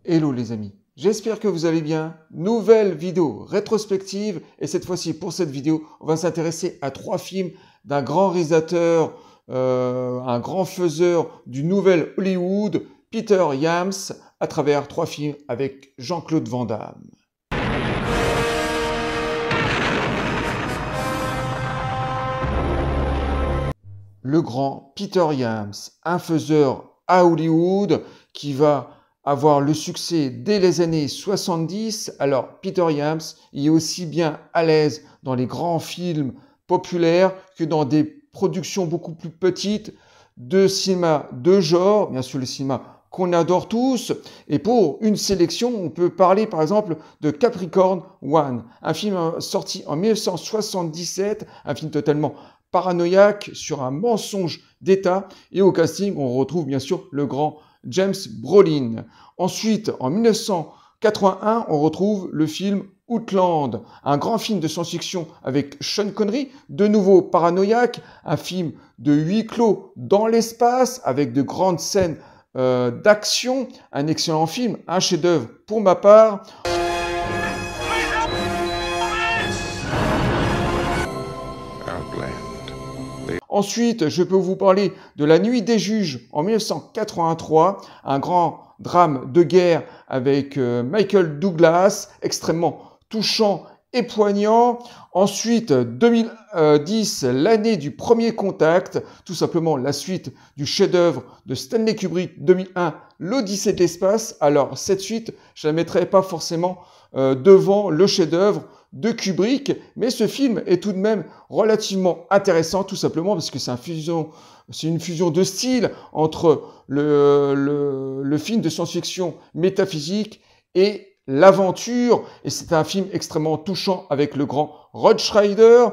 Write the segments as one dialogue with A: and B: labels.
A: Hello les amis, j'espère que vous allez bien. Nouvelle vidéo rétrospective et cette fois-ci pour cette vidéo, on va s'intéresser à 3 films d'un grand réalisateur, un grand faiseur du nouvel Hollywood, Peter Hyams, à travers 3 films avec Jean-Claude Van Damme. Le grand Peter Hyams, un faiseur à Hollywood qui va avoir le succès dès les années 70. Alors Peter Hyams il est aussi bien à l'aise dans les grands films populaires que dans des productions beaucoup plus petites de cinéma de genre, bien sûr le cinéma qu'on adore tous. Et pour une sélection, on peut parler par exemple de Capricorn One, un film sorti en 1977, un film totalement paranoïaque sur un mensonge d'État. Et au casting, on retrouve bien sûr le grand James Brolin. Ensuite, en 1981, on retrouve le film Outland, un grand film de science-fiction avec Sean Connery, de nouveau paranoïaque, un film de huis clos dans l'espace avec de grandes scènes d'action, un excellent film, un chef-d'œuvre pour ma part. Ensuite, je peux vous parler de La Nuit des Juges en 1983, un grand drame de guerre avec Michael Douglas, extrêmement touchant et poignant. Ensuite, 2010, l'année du premier contact, tout simplement la suite du chef-d'œuvre de Stanley Kubrick 2001, l'Odyssée de l'espace. Alors, cette suite, je ne la mettrai pas forcément devant le chef-d'œuvre de Kubrick, mais ce film est tout de même relativement intéressant, tout simplement parce que c'est une fusion de style entre le film de science-fiction métaphysique et l'aventure, et c'est un film extrêmement touchant avec le grand Roy Scheider.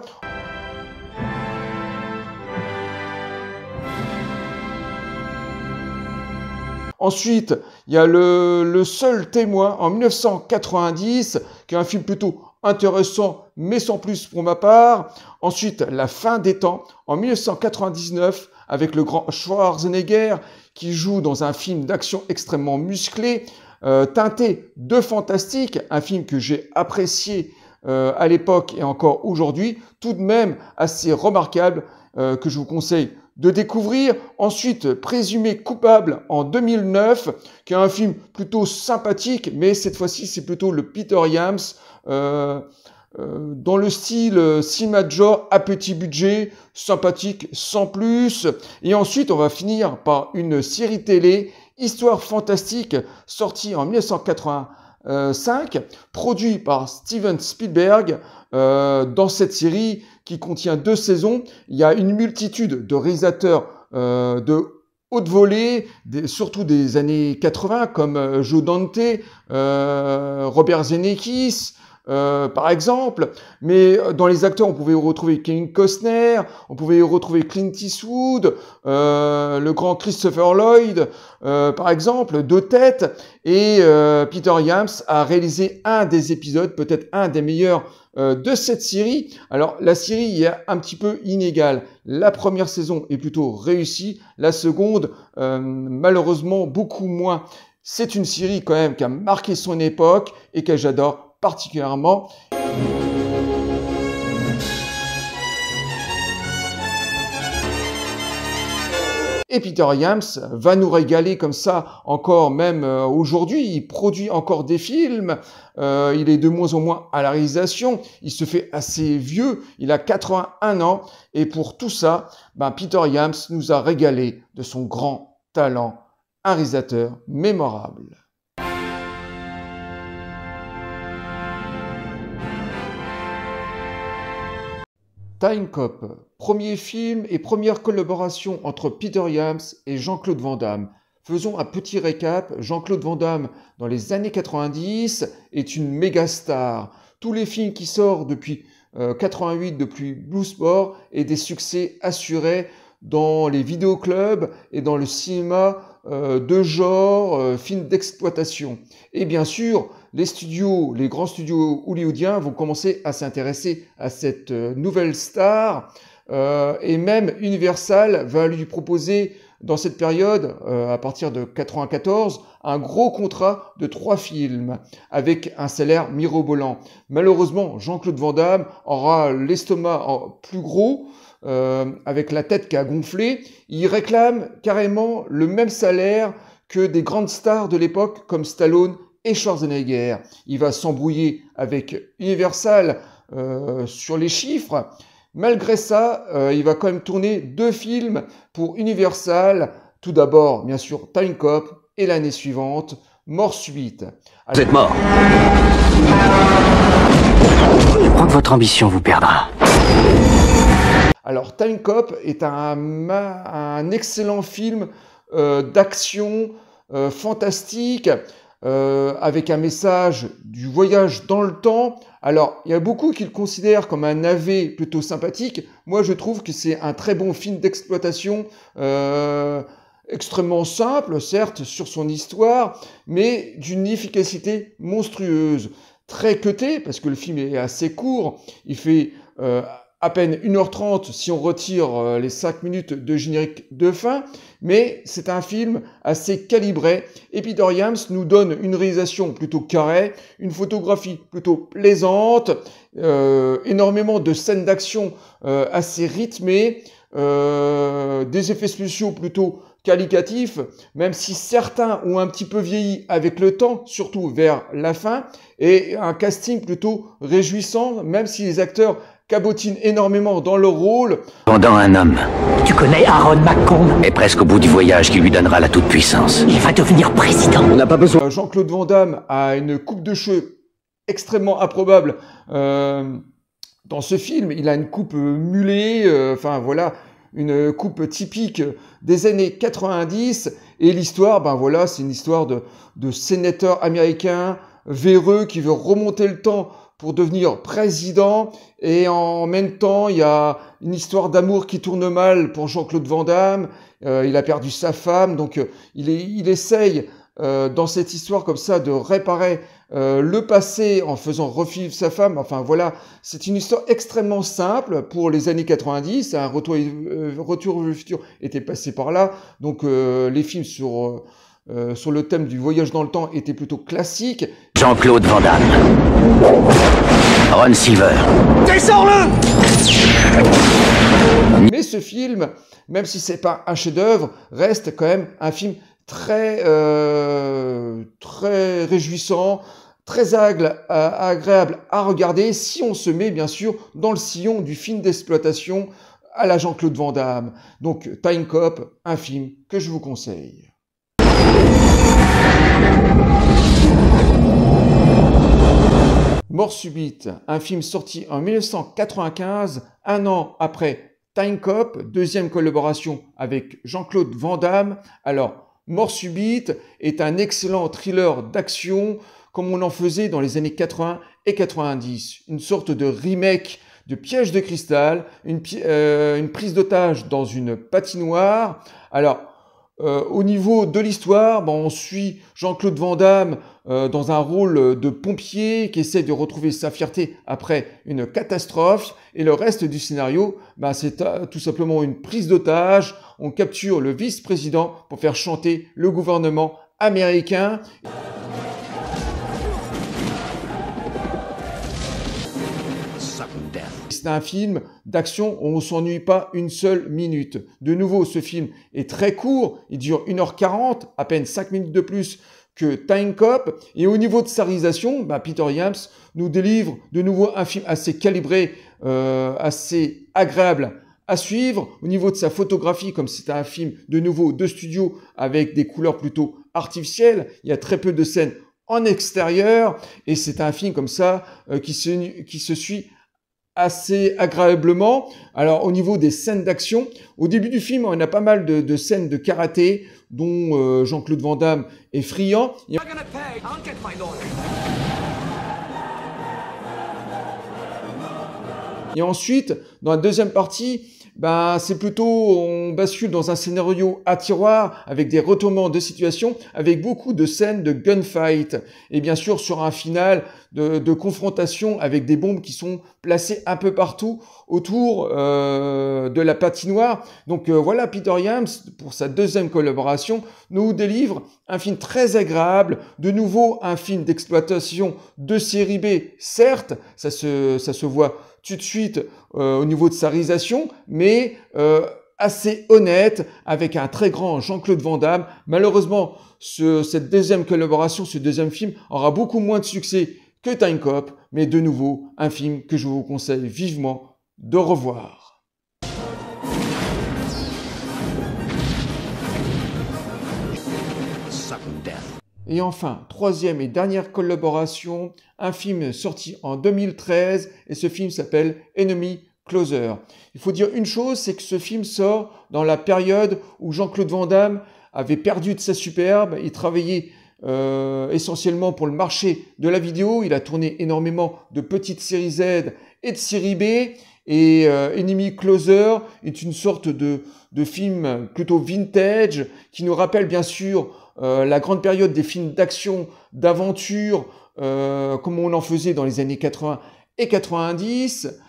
A: Ensuite, il y a le Seul témoin en 1990, qui est un film plutôt intéressant, mais sans plus pour ma part. Ensuite, La fin des temps en 1999, avec le grand Schwarzenegger, qui joue dans un film d'action extrêmement musclé, teinté de fantastique, un film que j'ai apprécié à l'époque et encore aujourd'hui, tout de même assez remarquable, que je vous conseille de découvrir. Ensuite, Présumé coupable en 2009, qui est un film plutôt sympathique, mais cette fois-ci, c'est plutôt le Peter Hyams, dans le style cinéma de genre à petit budget, sympathique sans plus. Et ensuite, on va finir par une série télé, Histoire fantastique, sortie en 1985, produit par Steven Spielberg. Dans cette série qui contient 2 saisons, il y a une multitude de réalisateurs de haute volée, surtout des années 80, comme Joe Dante, Robert Zemeckis, par exemple. Mais dans les acteurs, on pouvait retrouver Kevin Costner, on pouvait retrouver Clint Eastwood, le grand Christopher Lloyd, par exemple, de tête. Et Peter Hyams a réalisé un des épisodes, peut-être un des meilleurs de cette série. Alors, la série est un petit peu inégale. La première saison est plutôt réussie, la seconde, malheureusement, beaucoup moins. C'est une série quand même qui a marqué son époque et que j'adore particulièrement. Et Peter Hyams va nous régaler comme ça encore même aujourd'hui. Il produit encore des films. Il est de moins en moins à la réalisation. Il se fait assez vieux. Il a 81 ans. Et pour tout ça, Peter Hyams nous a régalé de son grand talent. Un réalisateur mémorable. Time Cop, premier film et première collaboration entre Peter Hyams et Jean-Claude Van Damme. Faisons un petit récap. Jean-Claude Van Damme, dans les années 90, est une méga star. Tous les films qui sortent depuis 88, depuis Blue Sport, et des succès assurés dans les vidéoclubs et dans le cinéma de genre, films d'exploitation. Et bien sûr, les grands studios hollywoodiens vont commencer à s'intéresser à cette nouvelle star. Et même Universal va lui proposer dans cette période, à partir de 94, un gros contrat de 3 films avec un salaire mirobolant. Malheureusement, Jean-Claude Van Damme aura l'estomac plus gros, avec la tête qui a gonflé. Il réclame carrément le même salaire que des grandes stars de l'époque comme Stallone et Schwarzenegger. Il va s'embrouiller avec Universal sur les chiffres. Malgré ça, il va quand même tourner 2 films pour Universal. Tout d'abord, bien sûr, Time Cop, et l'année suivante, Mort subite.
B: Vous êtes mort. Je crois que votre ambition vous perdra.
A: Alors, Time Cop est un excellent film d'action fantastique, avec un message du voyage dans le temps. Alors, il y a beaucoup qui le considèrent comme un navet plutôt sympathique. Moi, je trouve que c'est un très bon film d'exploitation, extrêmement simple, certes, sur son histoire, mais d'une efficacité monstrueuse. Très cuté, parce que le film est assez court. Il fait à peine 1h30 si on retire les 5 minutes de générique de fin, mais c'est un film assez calibré. Et Peter Hyams nous donne une réalisation plutôt carrée, une photographie plutôt plaisante, énormément de scènes d'action assez rythmées, des effets spéciaux plutôt qualitatifs, même si certains ont un petit peu vieilli avec le temps, surtout vers la fin, et un casting plutôt réjouissant, même si les acteurs cabotinent énormément dans leur rôle.
B: Pendant un homme.
C: Tu connais Aaron McComb?
B: Est presque au bout du voyage qui lui donnera la toute-puissance.
C: Il va devenir président.
B: On n'a pas besoin.
A: Jean-Claude Van Damme a une coupe de cheveux extrêmement improbable dans ce film. Il a une coupe mulet, enfin voilà, une coupe typique des années 90. Et l'histoire, ben voilà, c'est une histoire de sénateur américain véreux qui veut remonter le temps pour devenir président, et en même temps, il y a une histoire d'amour qui tourne mal pour Jean-Claude Van Damme. Il a perdu sa femme, donc il essaye dans cette histoire comme ça de réparer le passé en faisant revivre sa femme. Enfin voilà, c'est une histoire extrêmement simple pour les années 90. Un retour vers le futur était passé par là, donc les films sur le thème du voyage dans le temps étaient plutôt classiques.
B: Jean-Claude Van Damme. Ron Silver.
C: Descends-le!
A: Mais ce film, même si c'est pas un chef-d'œuvre, reste quand même un film très réjouissant, très agréable à regarder si on se met bien sûr dans le sillon du film d'exploitation à la Jean-Claude Van Damme. Donc Time Cop, un film que je vous conseille. Mort subite, un film sorti en 1995, un an après Time Cop, deuxième collaboration avec Jean-Claude Van Damme. Alors, Mort subite est un excellent thriller d'action comme on en faisait dans les années 80 et 90. Une sorte de remake de Piège de cristal, une prise d'otage dans une patinoire. Alors, au niveau de l'histoire, on suit Jean-Claude Van Damme dans un rôle de pompier qui essaie de retrouver sa fierté après une catastrophe. Et le reste du scénario, c'est tout simplement une prise d'otage. On capture le vice-président pour faire chanter le gouvernement américain. C'est un film d'action où on ne s'ennuie pas une seule minute. De nouveau, ce film est très court, il dure 1h40, à peine 5 minutes de plus que Time Cop. Et au niveau de sa réalisation, Peter Hyams nous délivre de nouveau un film assez calibré, assez agréable à suivre. Au niveau de sa photographie, comme c'est un film de nouveau de studio avec des couleurs plutôt artificielles, il y a très peu de scènes en extérieur et c'est un film comme ça qui se suit assez agréablement. Alors au niveau des scènes d'action, au début du film, on a pas mal de scènes de karaté dont Jean-Claude Van Damme est friand. Et ensuite, dans la deuxième partie, ben, c'est plutôt, on bascule dans un scénario à tiroir avec des retournements de situation, avec beaucoup de scènes de gunfight. Et bien sûr, sur un final de confrontation avec des bombes qui sont placées un peu partout autour de la patinoire. Donc voilà, Peter Iams, pour sa deuxième collaboration, nous délivre un film très agréable. De nouveau, un film d'exploitation de série B, certes, ça se voit tout de suite au niveau de sa réalisation, mais assez honnête, avec un très grand Jean-Claude Van Damme. Malheureusement, cette deuxième collaboration, ce deuxième film, aura beaucoup moins de succès que Time Cop, mais de nouveau, un film que je vous conseille vivement de revoir. Et enfin, troisième et dernière collaboration, un film sorti en 2013, et ce film s'appelle Enemy Closer. Il faut dire une chose, c'est que ce film sort dans la période où Jean-Claude Van Damme avait perdu de sa superbe. Il travaillait essentiellement pour le marché de la vidéo. Il a tourné énormément de petites séries Z et de séries B. Et Enemy Closer est une sorte de film plutôt vintage qui nous rappelle bien sûr la grande période des films d'action, d'aventure, comme on en faisait dans les années 80 et 90.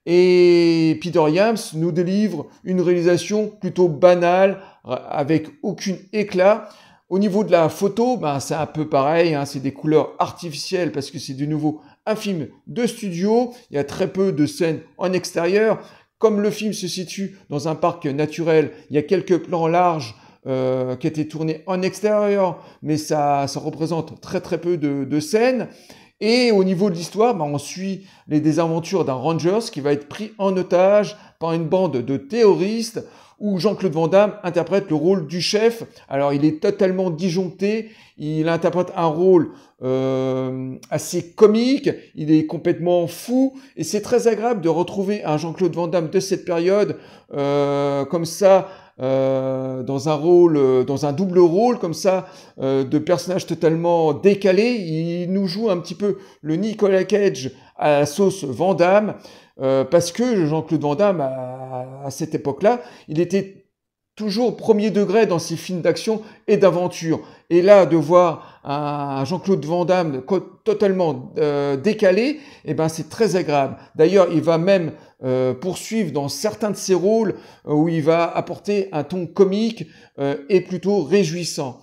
A: Et Peter Iams nous délivre une réalisation plutôt banale, avec aucun éclat. Au niveau de la photo, ben, c'est un peu pareil, hein, c'est des couleurs artificielles parce que c'est de nouveau un film de studio. Il y a très peu de scènes en extérieur. Comme le film se situe dans un parc naturel, il y a quelques plans larges qui ont été tournés en extérieur, mais ça représente très peu de scènes. Et au niveau de l'histoire, ben, on suit les désaventures d'un Rangers qui va être pris en otage par une bande de terroristes où Jean-Claude Van Damme interprète le rôle du chef. Alors, il est totalement disjoncté, il interprète un rôle assez comique, il est complètement fou, et c'est très agréable de retrouver un Jean-Claude Van Damme de cette période comme ça, dans un rôle, dans un double rôle comme ça, de personnage totalement décalé. Il nous joue un petit peu le Nicolas Cage à la sauce Van Damme, parce que Jean-Claude Van Damme, à cette époque-là, il était toujours premier degré dans ses films d'action et d'aventure. Et là, de voir un Jean-Claude Van Damme totalement décalé, eh ben, c'est très agréable. D'ailleurs, il va même poursuivre dans certains de ses rôles où il va apporter un ton comique et plutôt réjouissant.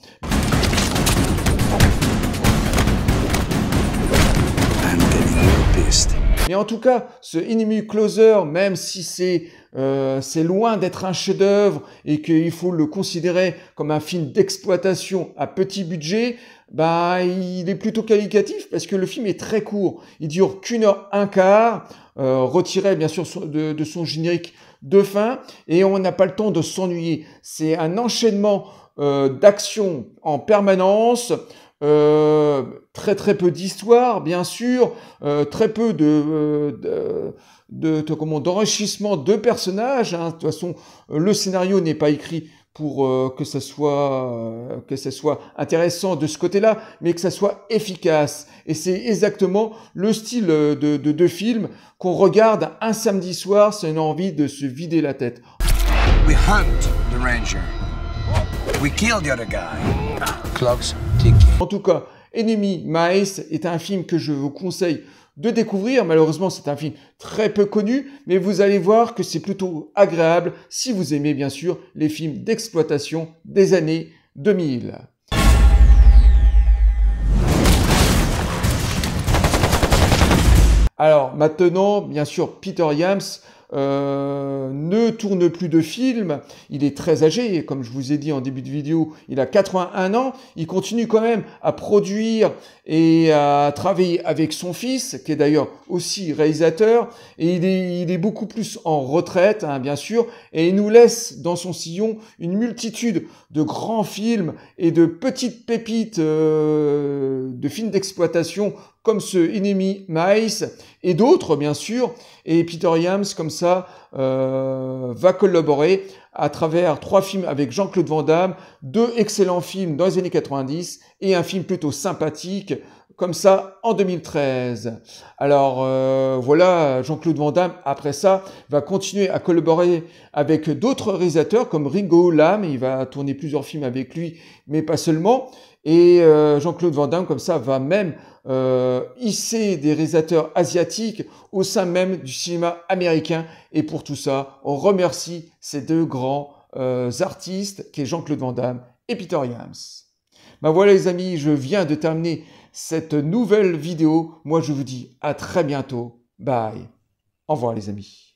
A: Mais en tout cas, ce Enemy Closer, même si c'est loin d'être un chef-d'œuvre et qu'il faut le considérer comme un film d'exploitation à petit budget, bah, il est plutôt qualitatif parce que le film est très court. Il dure qu'1 heure un quart, retiré bien sûr de son générique de fin, et on n'a pas le temps de s'ennuyer. C'est un enchaînement d'action en permanence. Très peu d'histoire, bien sûr, très peu d'enrichissement de personnages. Hein. De toute façon, le scénario n'est pas écrit pour que ça soit intéressant de ce côté-là, mais que ça soit efficace. Et c'est exactement le style de film qu'on regarde un samedi soir si on a envie de se vider la tête.
D: We hunt the Ranger. We kill the other guy. Clocks ticking.
A: En tout cas, Enemy Mice est un film que je vous conseille de découvrir. Malheureusement, c'est un film très peu connu, mais vous allez voir que c'est plutôt agréable si vous aimez bien sûr les films d'exploitation des années 2000. Alors maintenant, bien sûr, Peter Iams ne tourne plus de films, il est très âgé, comme je vous ai dit en début de vidéo, il a 81 ans, il continue quand même à produire et à travailler avec son fils, qui est d'ailleurs aussi réalisateur, et il est beaucoup plus en retraite, hein, bien sûr, et il nous laisse dans son sillon une multitude de grands films et de petites pépites de films d'exploitation comme ce Enemy Mice et d'autres bien sûr, et Peter Iams comme ça va collaborer à travers 3 films avec Jean-Claude Van Damme, 2 excellents films dans les années 90 et un film plutôt sympathique comme ça en 2013. Alors voilà, Jean-Claude Van Damme, après ça, va continuer à collaborer avec d'autres réalisateurs comme Ringo Lam. Il va tourner plusieurs films avec lui, mais pas seulement. Et Jean-Claude Van Damme, comme ça, va même hisser des réalisateurs asiatiques au sein même du cinéma américain. Et pour tout ça, on remercie ces deux grands artistes, qui est Jean-Claude Van Damme et Peter Iams. Ben voilà les amis, je viens de terminer cette nouvelle vidéo. Moi je vous dis à très bientôt. Bye. Au revoir les amis.